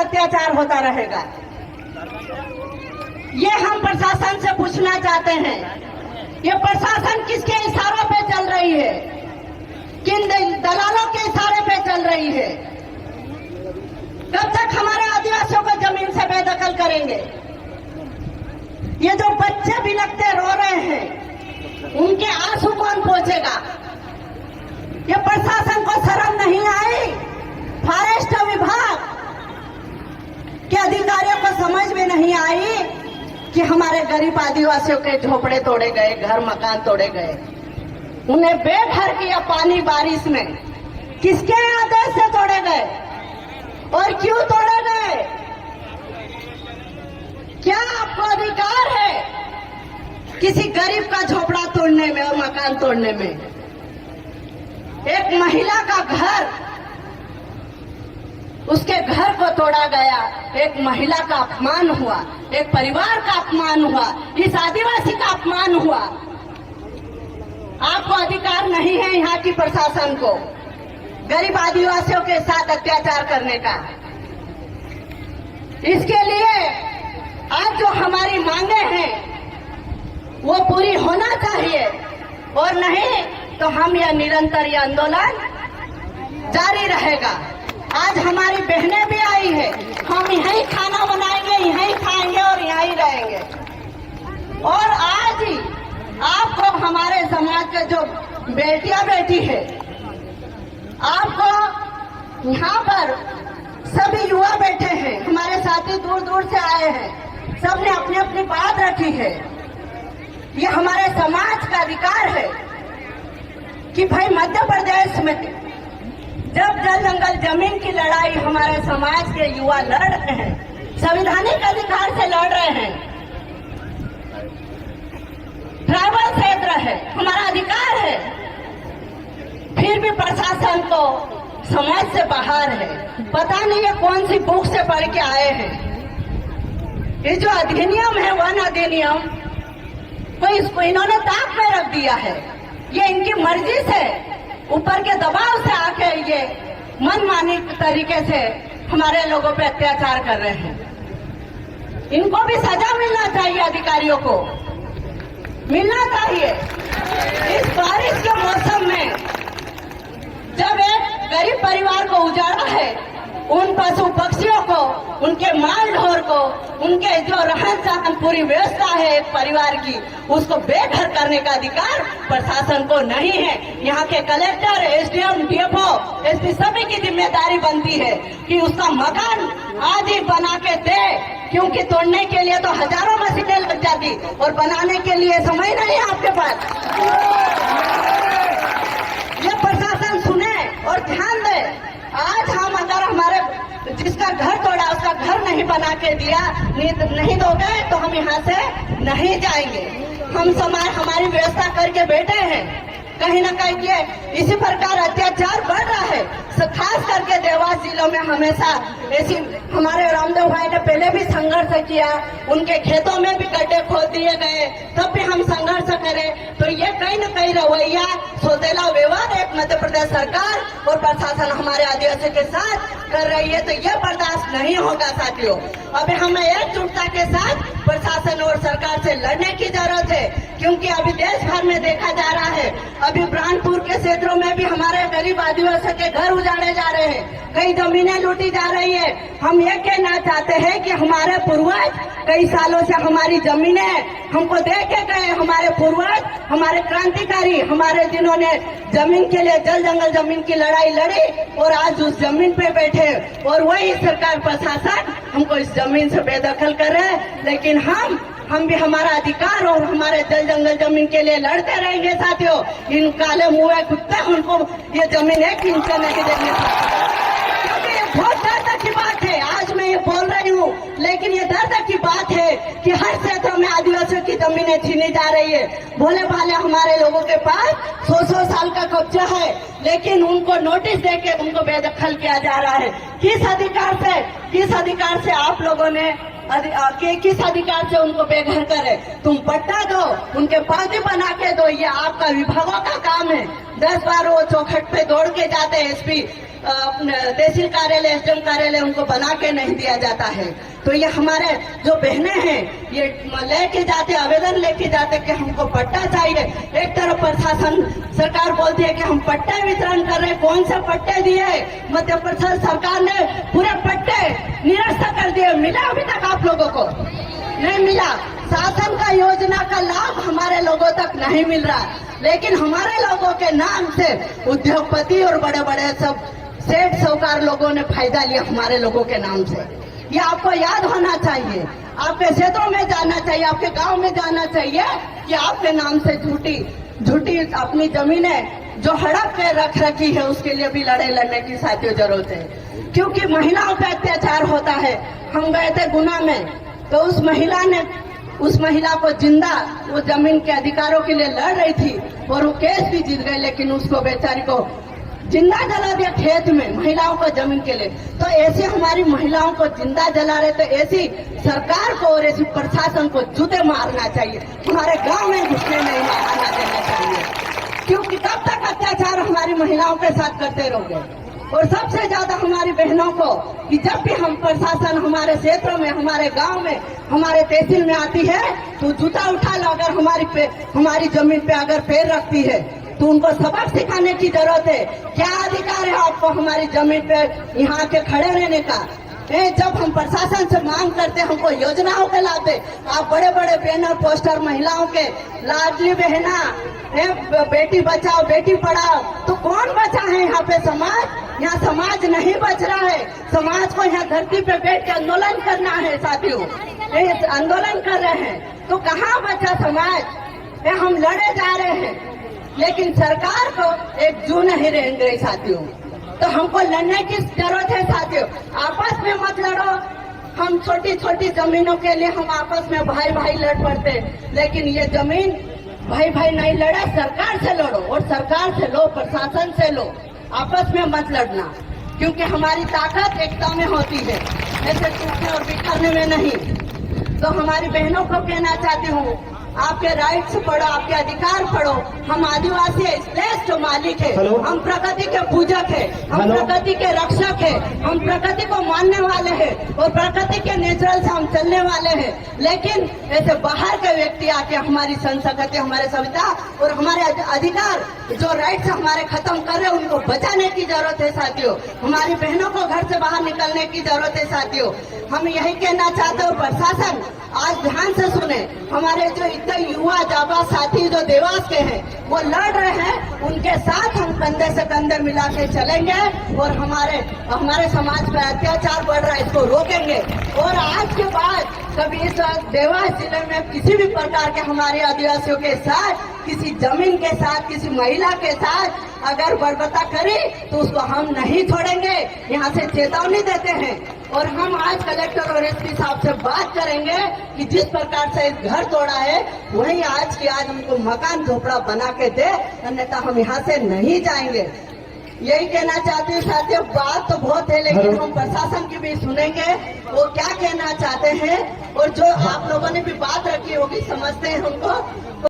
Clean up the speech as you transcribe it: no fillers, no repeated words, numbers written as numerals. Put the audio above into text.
अत्याचार होता रहेगा। ये हम प्रशासन से पूछना चाहते हैं, ये प्रशासन किसके इशारों पे चल रही है, किन दलालों के इशारे पे चल रही है? कब तक हमारे आदिवासियों को जमीन से बेदखल करेंगे? ये जो बच्चे बिलखते रो रहे हैं, उनके आंसू कौन पहुंचेगा? ये प्रशासन को शर्म नहीं आई? फॉरेस्ट विभाग के अधिकारियों को समझ में नहीं आई कि हमारे गरीब आदिवासियों के झोपड़े तोड़े गए, घर मकान तोड़े गए, उन्हें बेघर किया पानी बारिश में। किसके आदेश से तोड़े गए और क्यों तोड़े गए? क्या आपको अधिकार है किसी गरीब का झोपड़ा तोड़ने में और मकान तोड़ने में? एक महिला का घर, उसके घर को तोड़ा गया, एक महिला का अपमान हुआ, एक परिवार का अपमान हुआ, इस आदिवासी का अपमान हुआ। आपको अधिकार नहीं है यहाँ की प्रशासन को गरीब आदिवासियों के साथ अत्याचार करने का। इसके लिए आज जो हमारी मांगे हैं वो पूरी होना चाहिए, और नहीं तो हम यह निरंतर यह आंदोलन जारी रहेगा। आज हमारी बहनें भी आई है, हम यहीं खाना बनाएंगे, यहीं खाएंगे और यहीं रहेंगे। और आज ही आपको हमारे समाज के जो बेटियां बेटी है, आपको यहाँ पर सभी युवा बैठे हैं, हमारे साथी दूर दूर से आए हैं, सबने अपनी अपनी बात रखी है। ये हमारे समाज का अधिकार है कि भाई मध्य प्रदेश में जब जल जंगल जमीन की लड़ाई हमारे समाज के युवा लड़ रहे हैं, संवैधानिक अधिकार से लड़ रहे हैं, ट्राइबल क्षेत्र है, हमारा अधिकार है, फिर भी प्रशासन तो समझ से बाहर है। पता नहीं ये कौन सी बुक से पढ़ के आए हैं। ये जो अधिनियम है, वन अधिनियम, तो इसको इन्होंने ताक में रख दिया है। ये इनकी मर्जी से, ऊपर के दबाव से आके ये मनमानी तरीके से हमारे लोगों पे अत्याचार कर रहे हैं। इनको भी सजा मिलना चाहिए, अधिकारियों को मिलना चाहिए। इस बारिश के मौसम में जब एक गरीब परिवार को उजाड़ा है, उन पशु पक्षियों को, उनके माल ढोर को, उनके जो रहन सहन पूरी व्यवस्था है एक परिवार की, उसको बेघर करने का अधिकार प्रशासन को नहीं है। यहाँ के कलेक्टर, एसडीएम, डीएफओ, एसपी सभी की जिम्मेदारी बनती है कि उसका मकान आज ही बना के दे, क्योंकि तोड़ने के लिए तो हजारों मशीनें लग जाती और बनाने के लिए समय नहीं है आपके पास। ये प्रशासन सुने और ध्यान दे। आज हम अगर हमारे जिसका घर तोड़ा उसका घर नहीं बना के दिया, नहीं दोगे तो हम यहाँ से नहीं जाएंगे। हम समाज हमारी व्यवस्था करके बैठे हैं। कहीं न कहीं ये इसी प्रकार अत्याचार बढ़ रहा है। खास करके देवास जिलों में हमेशा ऐसी, हमारे रामदेव भाई ने पहले भी संघर्ष किया, उनके खेतों में भी गड्ढे खोद दिए गए, तब भी हम संघर्ष करें। तो ये कहीं न कहीं रवैया, सौतेला व्यवहार एक मध्य प्रदेश सरकार और प्रशासन हमारे आदिवासी के साथ कर रही है, तो ये बर्दाश्त नहीं होगा साथियों। अभी हमें एकजुटता के साथ प्रशासन और सरकार से लड़ने की जरूरत है, क्योंकि अभी देश भर में देखा जा रहा है, अभी बुरहानपुर के क्षेत्रों में भी हमारे गरीब आदिवासियों के घर उजाड़े जा रहे हैं, कई जमीनें लूटी जा रही है। हम ये कहना चाहते हैं कि हमारे पूर्वज कई सालों से हमारी जमीनें हमको दे के गए, हमारे पूर्वज, हमारे क्रांतिकारी, हमारे जिन्होंने जमीन के लिए, जल जंगल जमीन की लड़ाई लड़ी और आज उस जमीन पे बैठे, और वही सरकार प्रशासन हमको इस जमीन से बेदखल कर रहे हैं। लेकिन हम भी हमारा अधिकार और हमारे जल जंगल जमीन के लिए लड़ते रहेंगे साथियों। इन काले मुँह कुत्ते उनको ये जमीन 1 इंच नहीं देंगे, क्योंकि ये बहुत दर्द की बात है। आज मैं ये बोल रही हूँ, लेकिन ये दर्द की बात है कि हर क्षेत्र में आदिवासियों की जमीनें छीनी जा रही है। भोले भाले हमारे लोगों के पास 100 साल का कब्जा है, लेकिन उनको नोटिस देके उनको बेदखल किया जा रहा है। किस अधिकार से आप लोगों ने किस अधिकार से उनको बेघर करे? तुम पट्टा दो, उनके पावती बना के दो, ये आपका विभागों का काम है। 10 बार वो चौखट पे दौड़ के जाते हैं एसपी तहसील कार्यालय, एसडीएम कार्यालय उनको बना के नहीं दिया जाता है। तो ये हमारे जो बहनें हैं ये लेके जाते, आवेदन लेके जाते कि हमको पट्टा चाहिए। एक तरफ प्रशासन सरकार बोलती है कि हम पट्टे वितरण कर रहे हैं, कौन से पट्टे दिए? मध्य प्रदेश सरकार ने पूरे पट्टे निरस्त कर दिए। मिला अभी तक आप लोगों को? नहीं मिला। शासन का योजना का लाभ हमारे लोगों तक नहीं मिल रहा, लेकिन हमारे लोगों के नाम से उद्योगपति और बड़े बड़े सब सेठ साहूकार लोगों ने फायदा लिया हमारे लोगों के नाम से। ये आपको याद होना चाहिए, आपके क्षेत्रों में जाना चाहिए, आपके गांव में जाना चाहिए कि आपके नाम से झूठी अपनी जमीनें जो हड़प के रख रखी है उसके लिए भी लड़ने की साथियों जरूरत है। क्योंकि महिलाओं पे अत्याचार होता है। हम गए थे गुना में, तो उस महिला को जिंदा वो जमीन के अधिकारों के लिए लड़ रही थी और वो केस भी जीत गए, लेकिन उसको बेचारी को जिंदा जला दिया खेत में महिलाओं को जमीन के लिए। तो ऐसे हमारी महिलाओं को जिंदा जला रहे, तो ऐसी सरकार को और ऐसी प्रशासन को जूते मारना चाहिए, हमारे गांव में घुसने नहीं आना देना चाहिए। क्योंकि कब तक अत्याचार हमारी महिलाओं के साथ करते रहोगे? और सबसे ज्यादा हमारी बहनों को कि जब भी हम प्रशासन हमारे क्षेत्रों में, हमारे गांव में, हमारे तहसील में आती है तो जूता उठा लो। अगर हमारी जमीन पे अगर पैर रखती है तो उनको सबक सिखाने की जरूरत है। क्या अधिकार है आपको हमारी जमीन पे यहाँ के खड़े रहने का? जब हम प्रशासन से मांग करते हमको योजनाओं के लाभ दे, आप बड़े बड़े बैनर पोस्टर महिलाओं के, लाडली बहना, बेटी बचाओ बेटी पढ़ाओ, तो कौन बचा है यहाँ पे? समाज। यहाँ समाज नहीं बच रहा है। समाज को यहाँ धरती पे बैठ के आंदोलन करना है साथियों, आंदोलन कर रहे हैं, तो कहाँ बचा समाज? हम लड़े जा रहे हैं, लेकिन सरकार को एक जू नहीं रहेंगे साथियों। तो हमको लड़ने की जरूरत है साथियों। आपस में मत लड़ो। हम छोटी छोटी जमीनों के लिए हम आपस में भाई भाई लड़ पड़ते, लेकिन ये जमीन भाई भाई नहीं लड़ा, सरकार से लड़ो, और सरकार से लो, प्रशासन से लो, आपस में मत लड़ना। क्योंकि हमारी ताकत एकता में होती है, ऐसे टूटने और बिखरने में नहीं। तो हमारी बहनों को कहना चाहती हूँ, आपके राइट्स पढ़ो, आपके अधिकार पढ़ो। हम आदिवासी है, श्रेष्ठ मालिक है, हम प्रकृति के पूजक है, हम प्रकृति के रक्षक है, हम प्रकृति को मानने वाले हैं और प्रकृति के नेचुरल से हम चलने वाले हैं। लेकिन ऐसे बाहर के व्यक्ति आके हमारी संस्कृति, हमारे सभ्यता और हमारे अधिकार जो राइट्स हमारे खत्म कर रहे हैं, उनको बचाने की जरूरत है साथियों। हमारी बहनों को घर से बाहर निकलने की जरूरत है साथियों। हम यही कहना चाहते हो, प्रशासन आज ध्यान से सुने। हमारे जो इतने युवा जाबाज साथी जो देवास के हैं वो लड़ रहे हैं, उनके साथ हम कंधे से कंधे मिला के चलेंगे और हमारे समाज पर अत्याचार बढ़ रहा है इसको रोकेंगे। और आज के बाद कभी इस देवास जिले में किसी भी प्रकार के हमारे आदिवासियों के साथ, किसी जमीन के साथ, किसी महिला के साथ अगर बर्बरता करी तो उसको हम नहीं छोड़ेंगे। यहाँ से चेतावनी देते हैं और हम आज कलेक्टर और एसपी साहब से बात करेंगे कि जिस प्रकार से घर तोड़ा है वही आज की आज हमको मकान झोपड़ा बना के दे, अन्यथा हम यहाँ से नहीं जाएंगे। यही कहना चाहती हूँ साथियों। बात तो बहुत है, लेकिन हम प्रशासन की भी सुनेंगे वो क्या कहना चाहते हैं, और जो आप लोगों ने भी बात रखी होगी समझते हैं उनको।